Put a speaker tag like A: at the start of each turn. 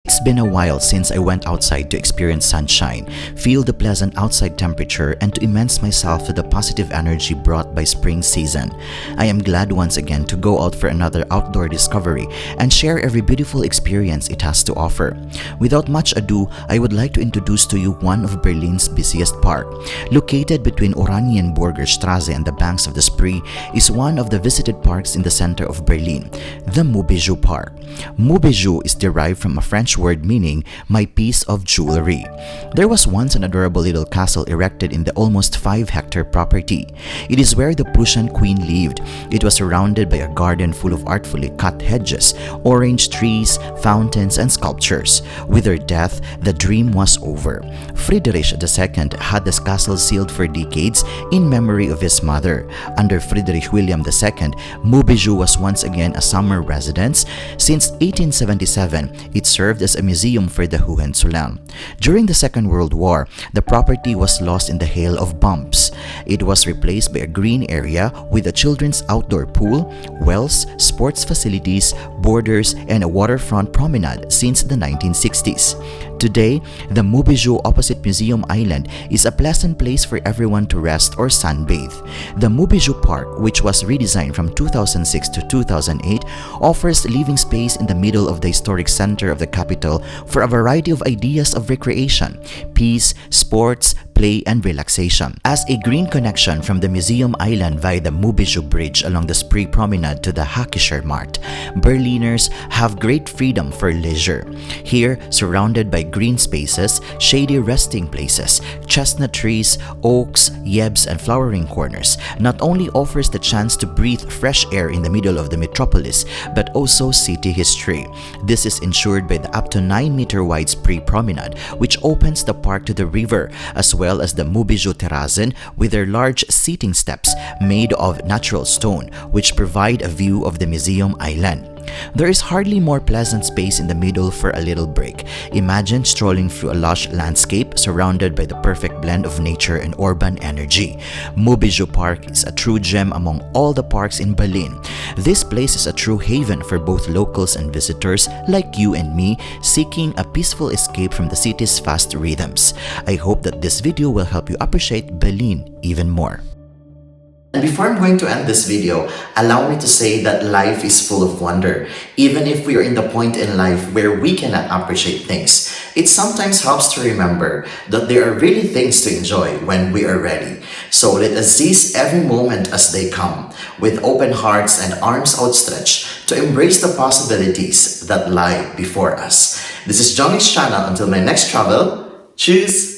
A: It's been a while since I went outside to experience sunshine, feel the pleasant outside temperature, and to immerse myself to the positive energy brought by spring season. I am glad once again to go out for another outdoor discovery and share every beautiful experience it has to offer. Without much ado, I would like to introduce to you one of Berlin's busiest park. Located between Oranienburger Straße and the banks of the Spree is one of the visited parks in the center of Berlin, the Monbijoupark. Monbijou is derived from a French word meaning my piece of jewelry. There was once an adorable little castle erected in the almost 5-hectare property. It is where the Prussian queen lived. It was surrounded by a garden full of artfully cut hedges, orange trees, fountains, and sculptures. With her death, the dream was over. Friedrich II had this castle sealed for decades in memory of his mother. Under Friedrich William II, Monbijou was once again a summer residence. Since 1877, it served as a museum for the Hohenzollern. During the Second World War, the property was lost in the hail of bombs. It was replaced by a green area with a children's outdoor pool, wells, sports facilities, borders, and a waterfront promenade since the 1960s. Today, the Monbijou opposite Museum Island is a pleasant place for everyone to rest or sunbathe. The Monbijoupark, which was redesigned from 2006 to 2008, offers living space in the middle of the historic center of the capital for a variety of ideas of recreation, peace, sports, play, and relaxation. As a green connection from the Museum Island via the Monbijou Bridge along the Spree Promenade to the Hackischer Markt, Berliners have great freedom for leisure. Here, surrounded by green spaces, shady resting places, chestnut trees, oaks, yebs, and flowering corners, not only offers the chance to breathe fresh air in the middle of the metropolis, but also city history. This is ensured by the up to 9-meter wide Spree Promenade, which opens the park to the river, as well as the Monbijou Terrassen with their large seating steps made of natural stone, which provide a view of the Museum Island. There is hardly more pleasant space in the middle for a little break. Imagine strolling through a lush landscape surrounded by the perfect blend of nature and urban energy. Monbijoupark is a true gem among all the parks in Berlin. This place is a true haven for both locals and visitors like you and me seeking a peaceful escape from the city's fast rhythms. I hope that this video will help you appreciate Berlin even more.
B: And before I'm going to end this video, allow me to say that life is full of wonder. Even if we are in the point in life where we cannot appreciate things, it sometimes helps to remember that there are really things to enjoy when we are ready. So let us seize every moment as they come, with open hearts and arms outstretched to embrace the possibilities that lie before us. This is Jhongix channel. Until my next travel, cheers!